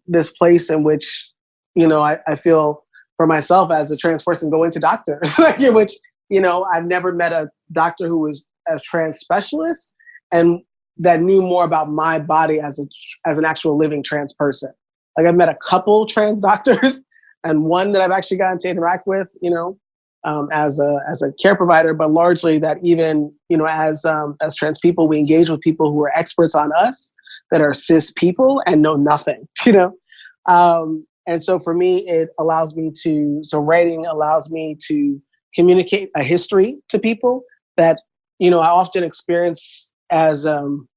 this place in which, I feel for myself as a trans person going to doctors, in which, I've never met a doctor who was a trans specialist and that knew more about my body as an actual living trans person. Like, I've met a couple trans doctors and one that I've actually gotten to interact with, as a care provider, but largely that even, as trans people, we engage with people who are experts on us that are cis people and know nothing, and so for me, writing allows me to communicate a history to people that, I often experience as the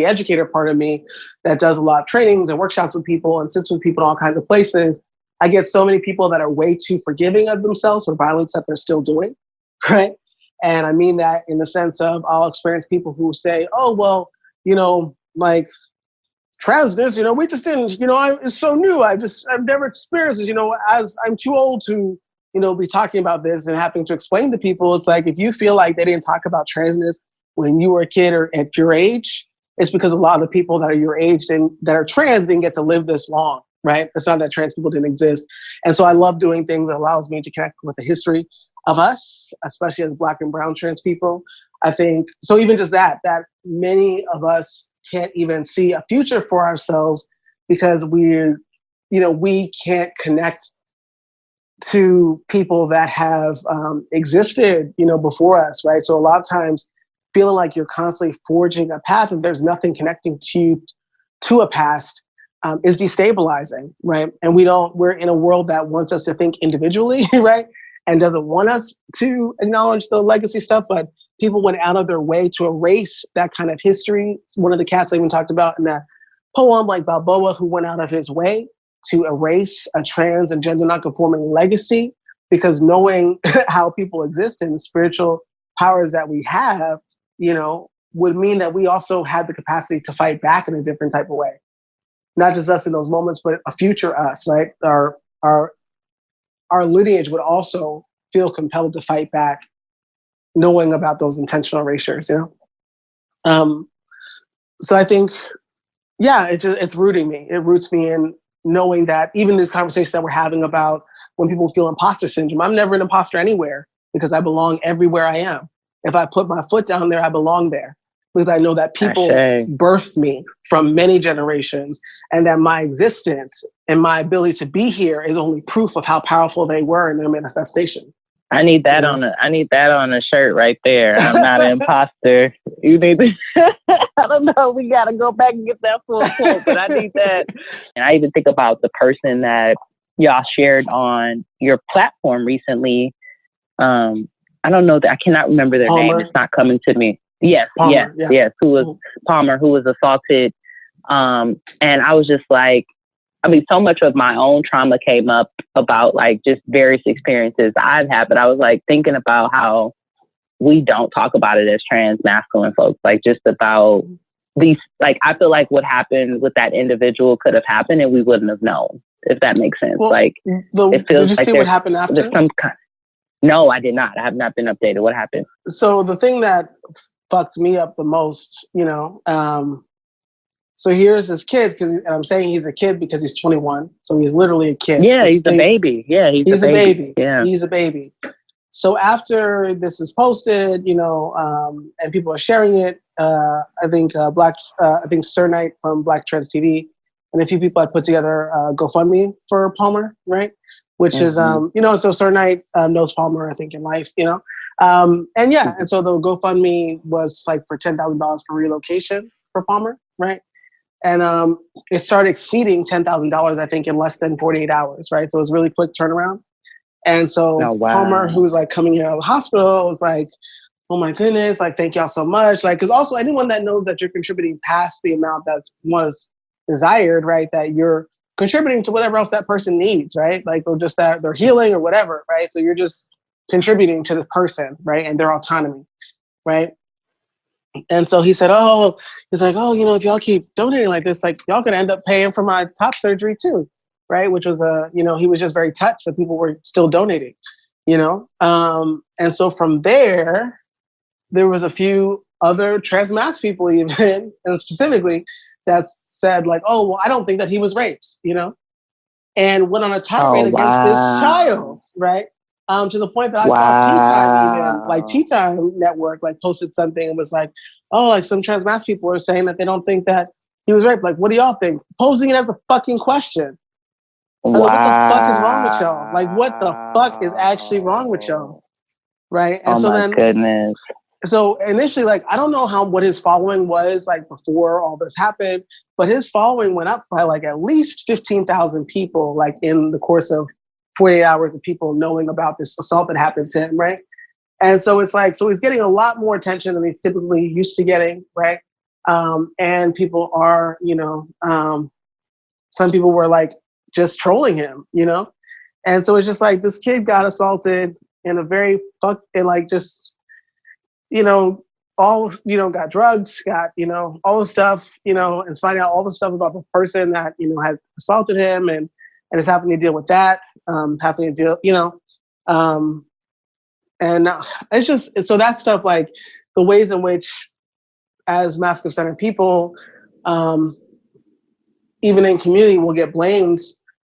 educator part of me that does a lot of trainings and workshops with people and sits with people in all kinds of places. I get so many people that are way too forgiving of themselves for violence that they're still doing. right? And I mean that in the sense of I'll experience people who say, oh, well, you know, like transness, you know, we just didn't, you know, it's so new. I've never experienced it, you know, as I'm too old to, you know, be talking about this and having to explain to people. It's like, if you feel like they didn't talk about transness when you were a kid or at your age, it's because a lot of the people that are your age and that are trans didn't get to live this long, right? It's not that trans people didn't exist. And so I love doing things that allows me to connect with the history of us, especially as Black and brown trans people. I think, so even just that many of us can't even see a future for ourselves because we can't connect to people that have existed, you know, before us, right? So a lot of times feeling like you're constantly forging a path and there's nothing connecting to you to a past is destabilizing, right? And we're in a world that wants us to think individually, right? And doesn't want us to acknowledge the legacy stuff, but people went out of their way to erase that kind of history. One of the cats I even talked about in that poem, like Balboa, who went out of his way to erase a trans and gender nonconforming legacy, because knowing how people exist and the spiritual powers that we have, you know, would mean that we also had the capacity to fight back in a different type of way. Not just us in those moments, but a future us, right? Our lineage would also feel compelled to fight back, knowing about those intentional erasures, you know? So I think, yeah, it's rooting me. It roots me in knowing that even this conversation that we're having about when people feel imposter syndrome, I'm never an imposter anywhere because I belong everywhere I am. If I put my foot down there, I belong there because I know that people birthed me from many generations and that my existence and my ability to be here is only proof of how powerful they were in their manifestation. I need that on a shirt right there. I'm not an imposter. You need to, I don't know. We got to go back and get that full quote, but I need that. And I even think about the person that y'all shared on your platform recently. I don't know that I cannot remember their name. It's not coming to me. Yes. Palmer, yes. Who was Palmer, who was assaulted. And I was just like, I mean, so much of my own trauma came up about like just various experiences I've had, but I was like thinking about how we don't talk about it as trans masculine folks, like just about these, like, I feel like what happened with that individual could have happened and we wouldn't have known, if that makes sense. Well, like, it feels did you like see what happened after? No, I did not. I have not been updated. What happened? So the thing that fucked me up the most, you know, so here's this kid, and I'm saying he's a kid because he's 21. So he's literally a kid. Yeah, he's a baby. Yeah, he's a baby. Yeah, he's a baby. So after this is posted, you know, and people are sharing it, I think Sir Knight from Black Trans TV and a few people had put together GoFundMe for Palmer, right? Which is, you know, so Sir Knight knows Palmer, I think, in life, you know. And yeah, and so the GoFundMe was like for $10,000 for relocation for Palmer, right? And it started exceeding $10,000, I think, in less than 48 hours, right? So it was really quick turnaround. And so Palmer, who was like coming out of the hospital, was like, oh my goodness, like, thank y'all so much. Like, because also anyone that knows that you're contributing past the amount that was desired, right? That you're contributing to whatever else that person needs, right? Like, or just that they're healing or whatever, right? So you're just contributing to the person, right? And their autonomy, right? And so he said, he's like, you know, if y'all keep donating like this, like y'all gonna end up paying for my top surgery too, right? Which was you know, he was just very touched that people were still donating, you know? And so from there was a few other trans mass people even, and specifically that said like, oh, well, I don't think that he was raped, you know? And went on a tirade against this child, right? To the point that I saw Tea Time even, like Tea Time Network, like posted something and was like, oh, like some trans mass people are saying that they don't think that he was raped. Like, what do y'all think? Posing it as a fucking question. Like, what the fuck is wrong with y'all? Like, what the fuck is actually wrong with y'all? Right? And goodness. So initially, like, I don't know what his following was like before all this happened, but his following went up by like at least 15,000 people, like in the course of 48 hours of people knowing about this assault that happened to him, right? And so it's like, so he's getting a lot more attention than he's typically used to getting, right? And people are, you know, some people were like just trolling him, you know? And so it's just like, this kid got assaulted, in a very and like just, all, got drugs, got, all the stuff, and finding out all the stuff about the person that, had assaulted him and is having to deal with that, having to deal, and it's just, so that stuff, like the ways in which as masculine-centered people, even in community, will get blamed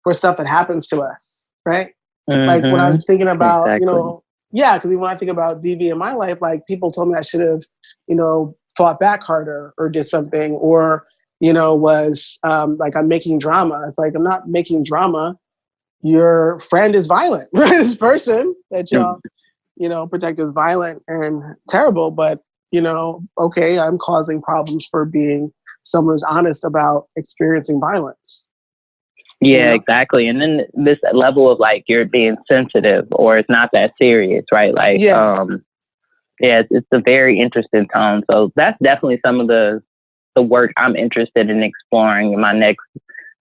for stuff that happens to us, right? Mm-hmm. Like when I'm thinking about, because when I think about DV in my life, like people told me I should have, fought back harder or did something, or, was like I'm making drama. It's like, I'm not making drama. Your friend is violent, right? This person that y'all, protect is violent and terrible, but, okay, I'm causing problems for being someone who's honest about experiencing violence. Yeah, exactly. And then this level of like, you're being sensitive or it's not that serious, right? Like, it's a very interesting tone. So that's definitely some of the work I'm interested in exploring in my next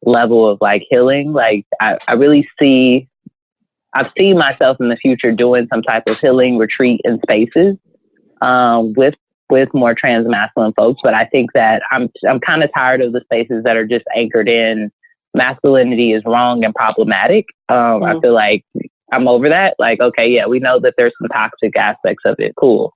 level of like healing. Like I really see myself in the future doing some type of healing retreat in spaces with more trans masculine folks. But I think that I'm kind of tired of the spaces that are just anchored in masculinity is wrong and problematic. I feel like I'm over that. Like, okay, yeah, we know that there's some toxic aspects of it. Cool.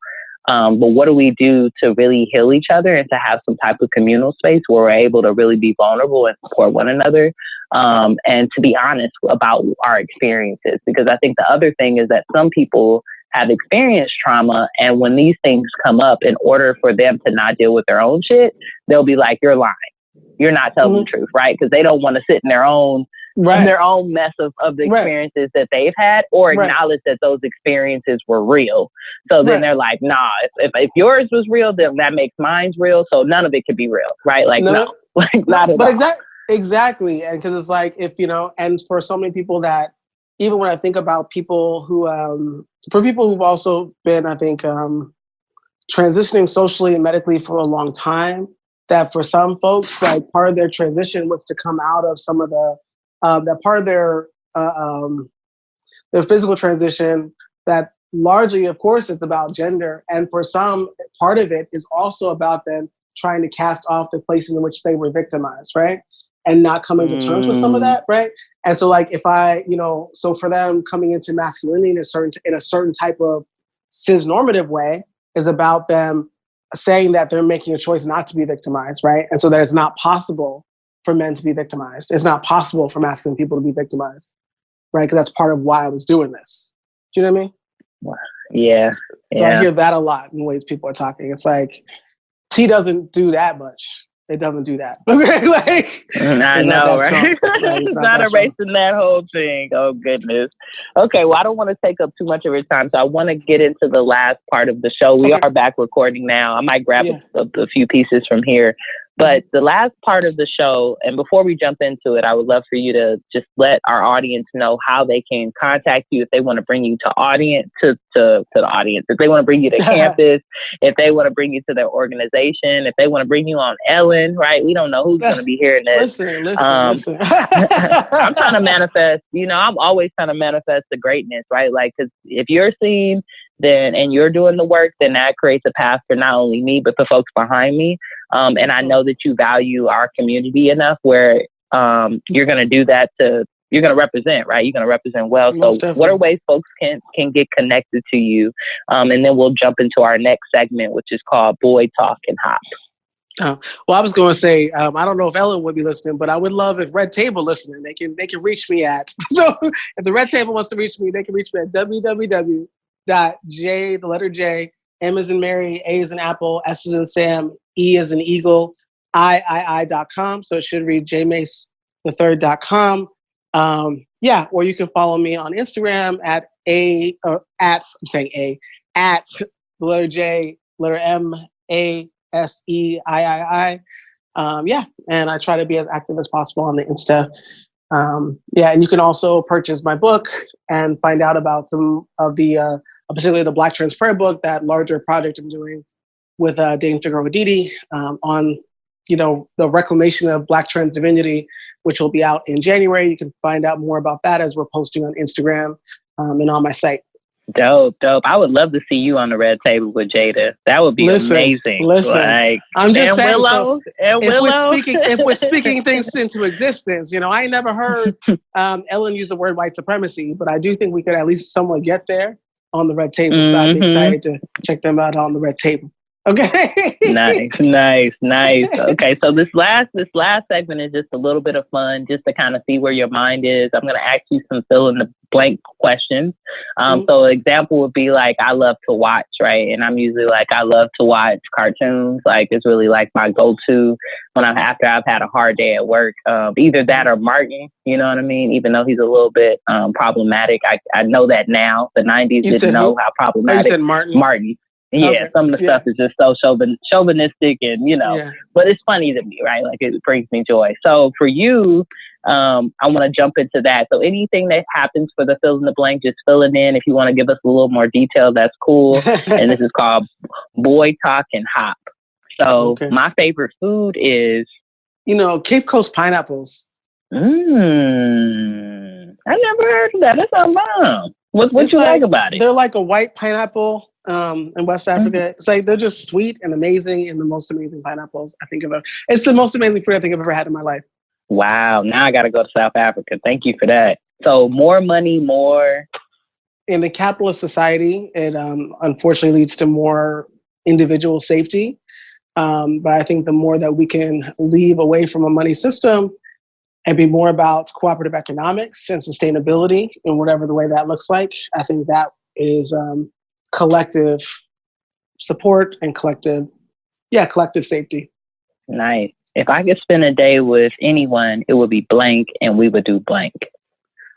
But what do we do to really heal each other and to have some type of communal space where we're able to really be vulnerable and support one another? And to be honest about our experiences, because I think the other thing is that some people have experienced trauma, and when these things come up, in order for them to not deal with their own shit, they'll be like, you're lying. You're not telling the truth, right? Because they don't want to sit in their own mess of the experiences that they've had, or acknowledge that those experiences were real. So then they're like, nah, if yours was real, then that makes mine's real. So none of it could be real, right? Like, no. Like, not at all. Exactly. And because it's like, if, and for so many people that, even when I think about people who, for people who've also been, I think, transitioning socially and medically for a long time, that for some folks, like part of their transition was to come out of some of the, that part of their physical transition, that largely, of course, it's about gender. And for some, part of it is also about them trying to cast off the places in which they were victimized, right? And not coming to terms with some of that, right? And so like if I, so for them coming into masculinity in a certain type of cis-normative way is about them saying that they're making a choice not to be victimized, right? And so that it's not possible for men to be victimized. It's not possible for masculine people to be victimized, right? Because that's part of why I was doing this. Do you know what I mean? Yeah. So I hear that a lot in ways people are talking. It's like, T doesn't do that much. It doesn't do that. Okay, like I know, right? It's not erasing that whole thing. Oh goodness. Okay, well, I don't want to take up too much of your time, so I want to get into the last part of the show. We are back recording now. I might grab a few pieces from here. But the last part of the show, and before we jump into it, I would love for you to just let our audience know how they can contact you if they want to bring you to the audience, if they want to bring you to campus, if they want to bring you to their organization, if they want to bring you on Ellen, right? We don't know who's going to be hearing this. Listen. I'm trying to manifest, I'm always trying to manifest the greatness, right? Like, because if you're seen, and you're doing the work, then that creates a path for not only me, but the folks behind me. And I know that you value our community enough where you're going to do that you're going to represent, right? You're going to represent well. So what are ways folks can get connected to you? And then we'll jump into our next segment, which is called Boy Talk and Hop. Oh, well, I was going to say, I don't know if Ellen would be listening, but I would love if Red Table listening. They can reach me at, so if the Red Table wants to reach me, they can reach me at www.J, the letter J, M as in Mary, A as in Apple, S as in Sam, E as in Eagle, I.com. So it should read Jmase the third.com. Or you can follow me on Instagram at the letter J, letter M, A, SEIII. And I try to be as active as possible on the Insta. And you can also purchase my book and find out about some of the, particularly the Black Trans Prayer book, that larger project I'm doing with Dane Figueroa Didi on, the reclamation of Black trans divinity, which will be out in January. You can find out more about that as we're posting on Instagram and on my site. Dope. I would love to see you on the red table with Jada. That would be amazing. Listen, like, I'm just saying. Willow, if we're speaking things into existence, I ain't never heard Ellen use the word white supremacy, but I do think we could at least somewhat get there on the red table. So I'd be excited to check them out on the red table. Okay. Nice. Okay, so this last segment is just a little bit of fun, just to kind of see where your mind is. I'm going to ask you some fill in the blank questions. So an example would be like, I love to watch, right? And I'm usually like, I love to watch cartoons. Like, it's really like my go-to when after I've had a hard day at work. Either that or Martin, you know what I mean? Even though he's a little bit problematic, I know that now. The 90s didn't know how problematic. You said Martin. Yeah, okay. Some of the stuff is just so chauvinistic and, but it's funny to me, right? Like, it brings me joy. So for you, I want to jump into that. So anything that happens for the fill in the blank, just fill it in. If you want to give us a little more detail, that's cool. And this is called Boy Talk and Hop. So my favorite food is... Cape Coast pineapples. I never heard of that. That sounds bomb. What you like about it? They're like a white pineapple. In West Africa. It's like they're just sweet and amazing and the most amazing pineapples I think of. It's the most amazing fruit I think I've ever had in my life. Wow. Now I got to go to South Africa. Thank you for that. So more money, more... In a capitalist society, it unfortunately leads to more individual safety. But I think the more that we can leave away from a money system and be more about cooperative economics and sustainability in whatever the way that looks like, I think that is... collective support and collective safety. Nice. If I could spend a day with anyone, it would be blank and we would do blank.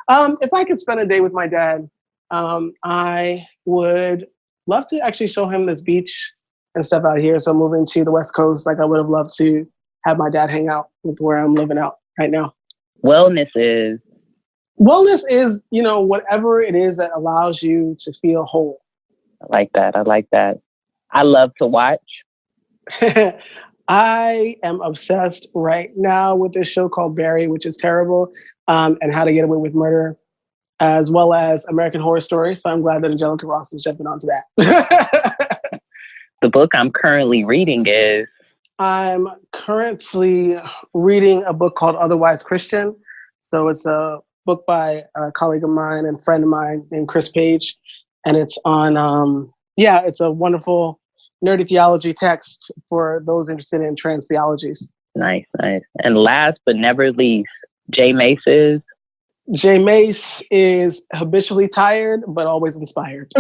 If I could spend a day with my dad, I would love to actually show him this beach and stuff out here. So moving to the West Coast, like I would have loved to have my dad hang out with where I'm living out right now. Wellness is, whatever it is that allows you to feel whole. I like that. I love to watch. I am obsessed right now with this show called Barry, which is terrible, and How to Get Away with Murder, as well as American Horror Story. So I'm glad that Angelica Ross is jumping onto that. The book I'm currently reading is? I'm currently reading a book called Otherwise Christian. So it's a book by a colleague of mine and friend of mine named Chris Page. And it's on, it's a wonderful nerdy theology text for those interested in trans theologies. Nice. And last but never least, J Mase is? J Mase is habitually tired, but always inspired.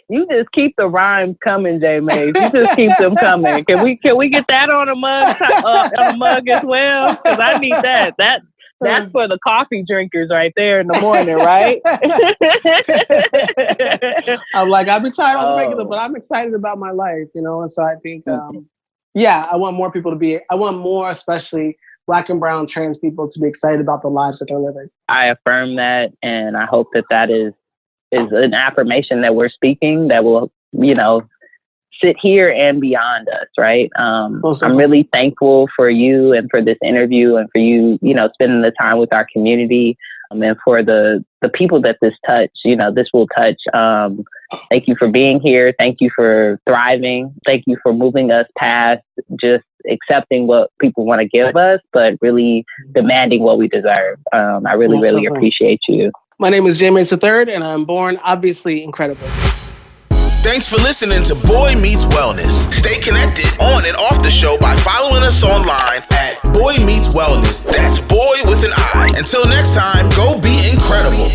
You just keep the rhymes coming, J Mase. You just keep them coming. Can we get that on a mug as well? Because I need that. That's for the coffee drinkers right there in the morning, right? I'm like, I've been tired on the regular, but I'm excited about my life, And so I think, I want more people especially Black and brown trans people to be excited about the lives that they're living. I affirm that. And I hope that is an affirmation that we're speaking that will, sit here and beyond us, right? I'm really thankful for you and for this interview and for you, spending the time with our community and for the people that this will touch. Thank you for being here. Thank you for thriving. Thank you for moving us past just accepting what people want to give us, but really demanding what we deserve. I really appreciate you. My name is J Mase III, and I'm born obviously incredible. Thanks for listening to Boy Meets Wellness. Stay connected on and off the show by following us online at Boy Meets Wellness. That's boy with an I. Until next time, go be incredible.